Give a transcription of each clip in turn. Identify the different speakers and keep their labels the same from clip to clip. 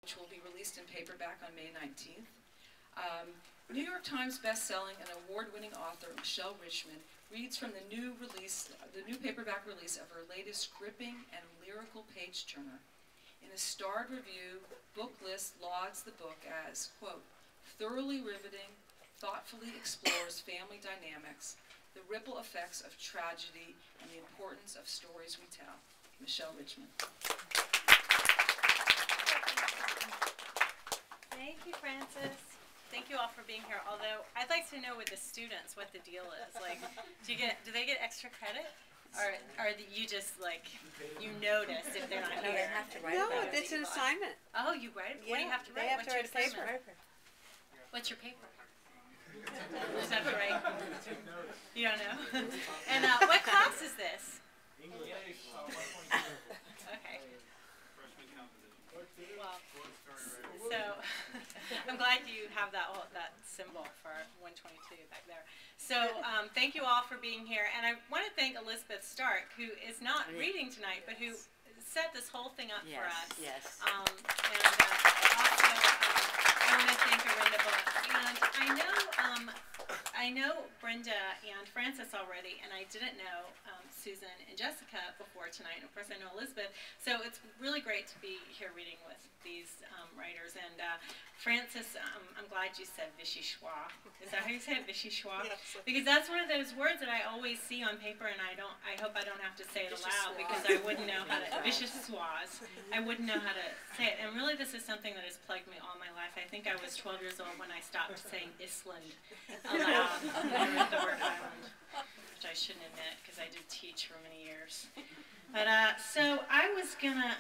Speaker 1: which will be released in paperback on May 19th. New York Times best-selling and award-winning author Michelle Richmond reads from the new paperback release of her latest gripping and lyrical page-turner. In a starred review, Booklist lauds the book as, quote, thoroughly riveting, thoughtfully explores family dynamics, the ripple effects of tragedy, and the importance of stories we tell. Michelle Richmond.
Speaker 2: Thank you, Frances. Thank you all for being here. Although I'd like to know with the students what the deal is. Like, do they get extra credit, or you just like you notice if they're not here?
Speaker 3: They have to write about it.
Speaker 4: No, it's an assignment.
Speaker 2: Oh, you write it.
Speaker 4: Yeah,
Speaker 2: what do you have to write?
Speaker 4: They have
Speaker 2: What's
Speaker 4: to
Speaker 2: your
Speaker 4: write a
Speaker 2: assignment?
Speaker 4: paper.
Speaker 2: What's your paper? You just have to write. You don't know. And what class is this?
Speaker 5: English.
Speaker 2: Okay. Well, so I'm glad you have that symbol for 122 back there. So thank you all for being here, and I want to thank Elizabeth Stark, who is not reading tonight, but who set this whole thing up for us.
Speaker 4: Yes.
Speaker 2: And also I want to thank Orinda. And I know Brenda and Frances already, and I didn't know Susan and Jessica before tonight. And of course, I know Elizabeth. So it's really great to be here reading with these writers. And Frances, I'm glad you said vichyssoise. Is that how you say it, vichyssoise? Yes. Because that's one of those words that I always see on paper, and I hope I don't have to say it aloud because I wouldn't know how to vichyssoise. I wouldn't know how to say it. And really, this is something that has plagued me all my life. I think I was 12 years old when I stopped saying Island aloud when I read the word island, which I shouldn't admit because I did teach for many years. But so I was gonna.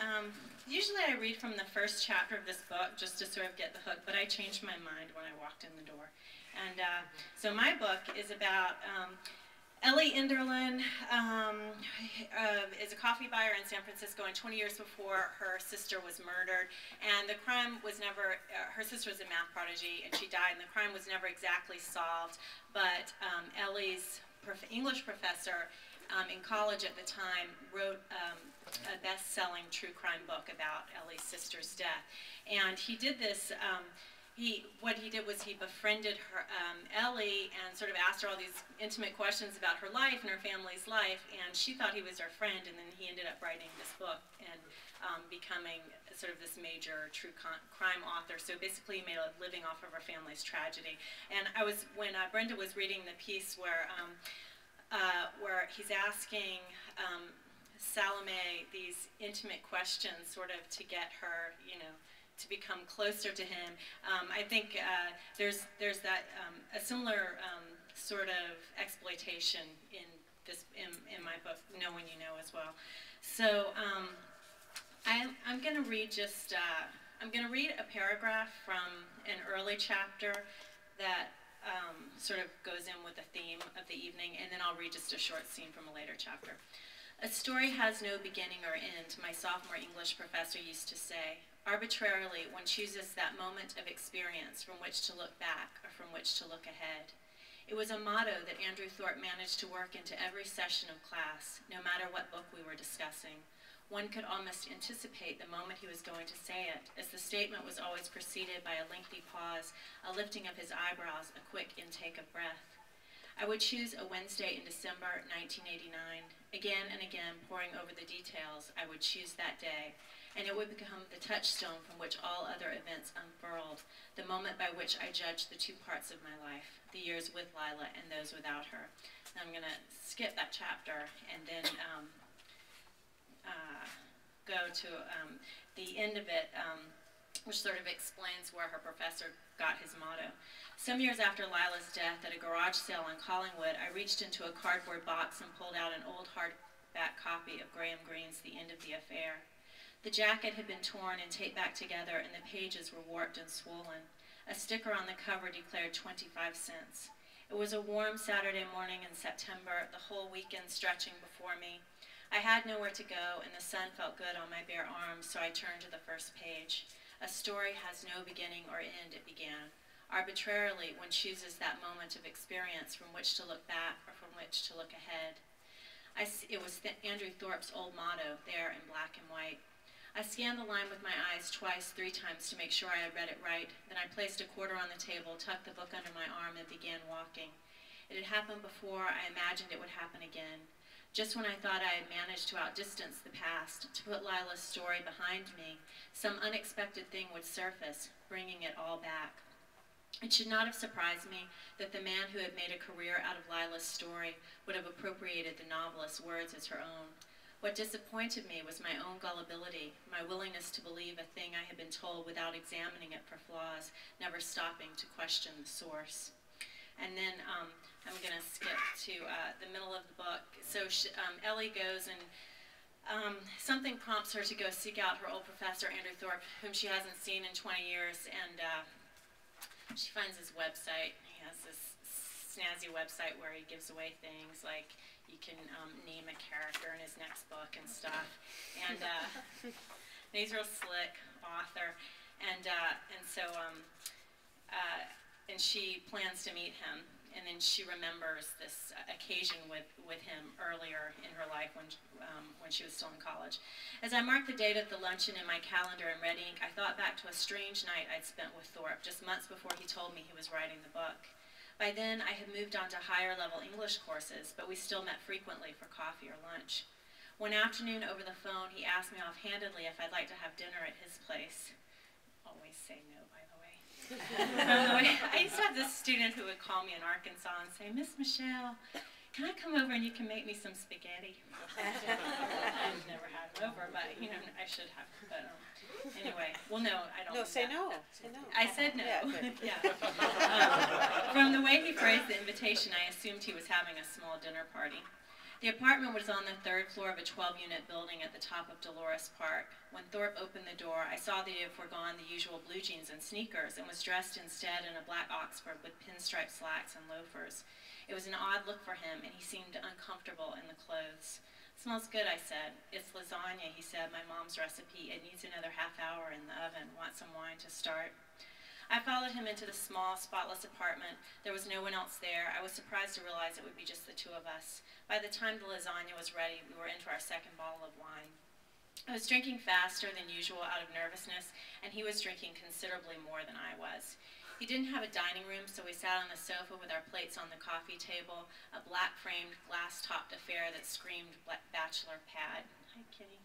Speaker 2: Usually I read from the first chapter of this book just to sort of get the hook, but I changed my mind when I walked in the door. And so my book is about Ellie Enderlin is a coffee buyer in San Francisco, and 20 years before her sister was murdered, and the crime was never, her sister was a math prodigy, and she died, and the crime was never exactly solved, but Ellie's English professor in college at the time wrote a best-selling true crime book about Ellie's sister's death. And he did this, what he did was he befriended her, Ellie, and sort of asked her all these intimate questions about her life and her family's life, and she thought he was her friend, and then he ended up writing this book and becoming sort of this major true crime author. So basically he made a living off of her family's tragedy. And when Brenda was reading the piece where he's asking Salome these intimate questions sort of to get her, to become closer to him. I think there's that a similar sort of exploitation in my book, Know When You Know, as well. So I'm going to read I'm going to read a paragraph from an early chapter that sort of goes in with the theme of the evening, and then I'll read just a short scene from a later chapter. A story has no beginning or end, my sophomore English professor used to say. Arbitrarily, one chooses that moment of experience from which to look back or from which to look ahead. It was a motto that Andrew Thorpe managed to work into every session of class, no matter what book we were discussing. One could almost anticipate the moment he was going to say it, as the statement was always preceded by a lengthy pause, a lifting of his eyebrows, a quick intake of breath. I would choose a Wednesday in December 1989. Again and again, poring over the details, I would choose that day, and it would become the touchstone from which all other events unfurled, the moment by which I judged the two parts of my life, the years with Lila and those without her. Now I'm going to skip that chapter and then go to the end of it, which sort of explains where her professor got his motto. Some years after Lila's death, at a garage sale in Collingwood, I reached into a cardboard box and pulled out an old hardback copy of Graham Greene's The End of the Affair. The jacket had been torn and taped back together, and the pages were warped and swollen. A sticker on the cover declared 25 cents. It was a warm Saturday morning in September, the whole weekend stretching before me. I had nowhere to go, and the sun felt good on my bare arms, so I turned to the first page. A story has no beginning or end, it began. Arbitrarily, one chooses that moment of experience from which to look back or from which to look ahead. It was Andrew Thorpe's old motto, there in black and white. I scanned the line with my eyes twice, 3 times to make sure I had read it right. Then I placed a quarter on the table, tucked the book under my arm, and began walking. It had happened before. I imagined it would happen again. Just when I thought I had managed to outdistance the past, to put Lila's story behind me, some unexpected thing would surface, bringing it all back. It should not have surprised me that the man who had made a career out of Lila's story would have appropriated the novelist's words as her own. What disappointed me was my own gullibility, my willingness to believe a thing I had been told without examining it for flaws, never stopping to question the source. And then I'm going to skip to the middle of the book. So Ellie goes and something prompts her to go seek out her old professor, Andrew Thorpe, whom she hasn't seen in 20 years, and she finds his website. He has this snazzy website where he gives away things like you can name a character in his next book and stuff. And he's a real slick author. And she plans to meet him. And then she remembers this occasion with him earlier in her life when she was still in college. As I marked the date of the luncheon in my calendar in red ink, I thought back to a strange night I'd spent with Thorpe just months before he told me he was writing the book. By then, I had moved on to higher-level English courses, but we still met frequently for coffee or lunch. One afternoon over the phone, he asked me offhandedly if I'd like to have dinner at his place. Always say no, by the way. I used to have this student who would call me in Arkansas and say, "Miss Michelle, can I come over and you can make me some spaghetti?" I've never had him over, but you know, I should have. But anyway, well, no, I don't.
Speaker 3: No, say no. Say no.
Speaker 2: I said no.
Speaker 3: Yeah,
Speaker 2: Yeah. From the way he phrased the invitation, I assumed he was having a small dinner party. The apartment was on the 3rd floor of a 12-unit building at the top of Dolores Park. When Thorpe opened the door, I saw that he had foregone the usual blue jeans and sneakers and was dressed instead in a black Oxford with pinstripe slacks and loafers. It was an odd look for him, and he seemed uncomfortable in the clothes. "Smells good," I said. "It's lasagna," he said, "my mom's recipe. It needs another half hour in the oven. Want some wine to start?" I followed him into the small, spotless apartment. There was no one else there. I was surprised to realize it would be just the 2 of us. By the time the lasagna was ready, we were into our 2nd bottle of wine. I was drinking faster than usual out of nervousness, and he was drinking considerably more than I was. He didn't have a dining room, so we sat on the sofa with our plates on the coffee table, a black-framed, glass-topped affair that screamed bachelor pad. Hi, Kitty.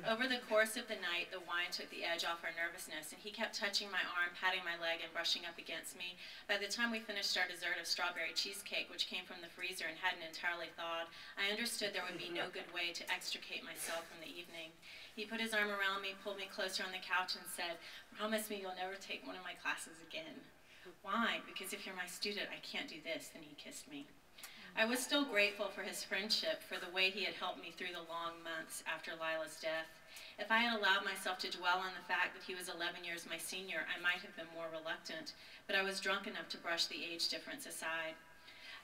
Speaker 2: Over the course of the night, the wine took the edge off our nervousness, and he kept touching my arm, patting my leg, and brushing up against me. By the time we finished our dessert of strawberry cheesecake, which came from the freezer and hadn't entirely thawed, I understood there would be no good way to extricate myself from the evening. He put his arm around me, pulled me closer on the couch, and said, "Promise me you'll never take one of my classes again." "Why?" "Because if you're my student, I can't do this." Then he kissed me. I was still grateful for his friendship, for the way he had helped me through the long months after Lila's death. If I had allowed myself to dwell on the fact that he was 11 years my senior, I might have been more reluctant, but I was drunk enough to brush the age difference aside.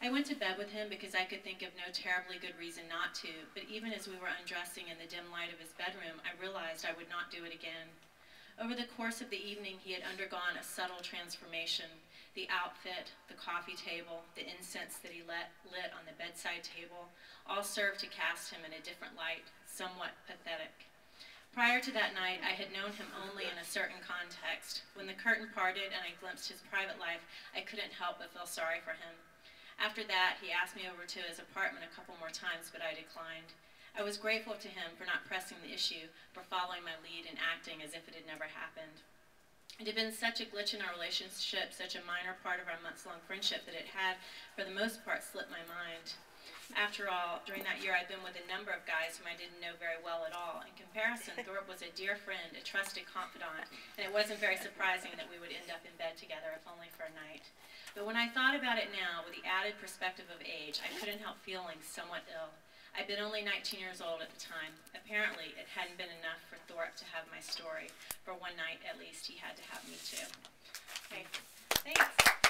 Speaker 2: I went to bed with him because I could think of no terribly good reason not to, but even as we were undressing in the dim light of his bedroom, I realized I would not do it again. Over the course of the evening, he had undergone a subtle transformation. The outfit, the coffee table, the incense that he lit on the bedside table, all served to cast him in a different light, somewhat pathetic. Prior to that night, I had known him only in a certain context. When the curtain parted and I glimpsed his private life, I couldn't help but feel sorry for him. After that, he asked me over to his apartment a couple more times, but I declined. I was grateful to him for not pressing the issue, for following my lead and acting as if it had never happened. It had been such a glitch in our relationship, such a minor part of our months-long friendship, that it had, for the most part, slipped my mind. After all, during that year, I'd been with a number of guys whom I didn't know very well at all. In comparison, Thorpe was a dear friend, a trusted confidant, and it wasn't very surprising that we would end up in bed together, if only for a night. But when I thought about it now, with the added perspective of age, I couldn't help feeling somewhat ill. I'd been only 19 years old at the time. Apparently, it hadn't been enough for Thorpe to have my story. For one night, at least, he had to have me too. Okay, thanks.